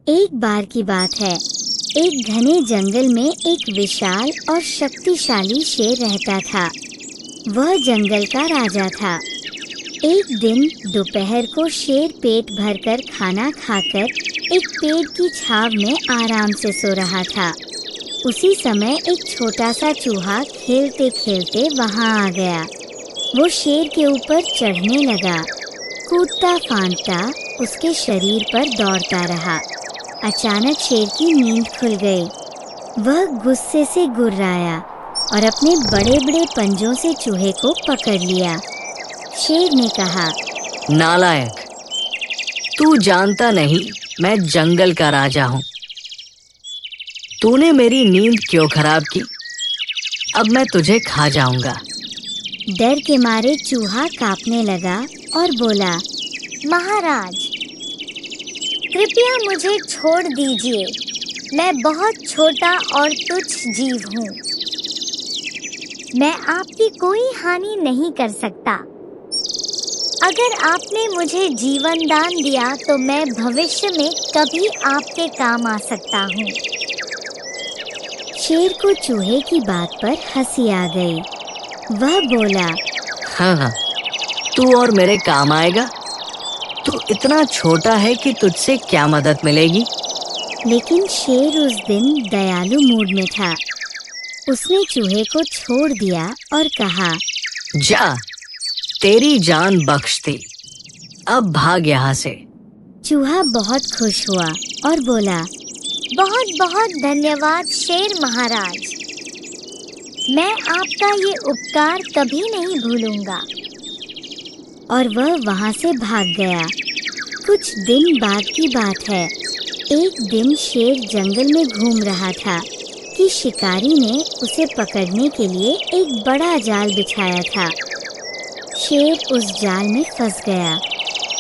एक बार की बात है। एक घने जंगल में एक विशाल और शक्तिशाली शेर रहता था। वह जंगल का राजा था। एक दिन दोपहर को शेर पेट भरकर खाना खाकर एक पेड़ की छांव में आराम से सो रहा था। उसी समय एक छोटा सा चूहा खेलते खेलते वहां आ गया। वो शेर के ऊपर चढ़ने लगा। कूदता फांदता उसके शरीर पर दौड़ता रहा। अचानक शेर की नींद खुल गई। वह गुस्से से गुर्राया और अपने बड़े बड़े पंजों से चूहे को पकड़ लिया। शेर ने कहा, नालायक, तू जानता नहीं मैं जंगल का राजा हूँ। तूने मेरी नींद क्यों खराब की? अब मैं तुझे खा जाऊंगा। डर के मारे चूहा कांपने लगा और बोला, महाराज, कृपया मुझे छोड़ दीजिए। मैं बहुत छोटा और तुच्छ जीव हूँ। मैं आपकी कोई हानि नहीं कर सकता। अगर आपने मुझे जीवन दान दिया तो मैं भविष्य में कभी आपके काम आ सकता हूँ। शेर को चूहे की बात पर हंसी आ गई। वह बोला, हाँ, तू और मेरे काम आएगा। तू इतना छोटा है कि तुझसे क्या मदद मिलेगी? लेकिन शेर उस दिन दयालु मूड में था। उसने चूहे को छोड़ दिया और कहा, जा, तेरी जान बख्श दी। अब भाग यहाँ से। चूहा बहुत खुश हुआ और बोला, बहुत बहुत धन्यवाद शेर महाराज। मैं आपका ये उपकार कभी नहीं भूलूंगा। और वह वहां से भाग गया। कुछ दिन बाद की बात है। एक दिन शेर जंगल में घूम रहा था कि शिकारी ने उसे पकड़ने के लिए एक बड़ा जाल बिछाया था। शेर उस जाल में फंस गया।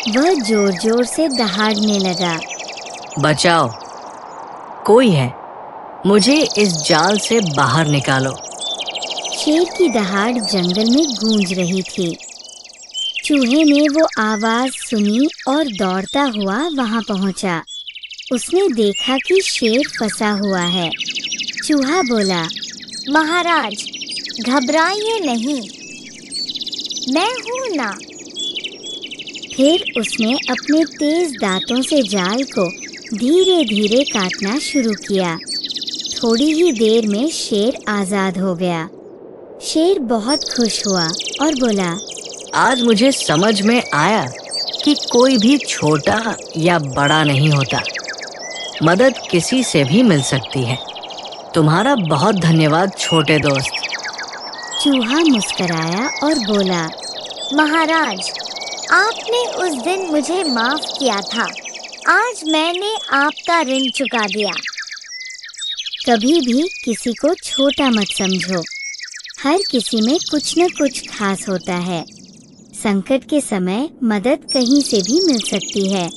वह जोर जोर से दहाड़ने लगा। बचाओ, कोई है, मुझे इस जाल से बाहर निकालो। शेर की दहाड़ जंगल में गूंज रही थी। चूहे ने वो आवाज सुनी और दौड़ता हुआ वहां पहुंचा। उसने देखा कि शेर फंसा हुआ है। चूहा बोला, महाराज, घबराइए नहीं, मैं हूं ना। फिर उसने अपने तेज दांतों से जाल को धीरे धीरे काटना शुरू किया। थोड़ी ही देर में शेर आजाद हो गया। शेर बहुत खुश हुआ और बोला, आज मुझे समझ में आया कि कोई भी छोटा या बड़ा नहीं होता। मदद किसी से भी मिल सकती है। तुम्हारा बहुत धन्यवाद छोटे दोस्त। चूहा मुस्कुराया और बोला, महाराज, आपने उस दिन मुझे माफ किया था। आज मैंने आपका ऋण चुका दिया। कभी भी किसी को छोटा मत समझो। हर किसी में कुछ न कुछ खास होता है। संकट के समय मदद कहीं से भी मिल सकती है।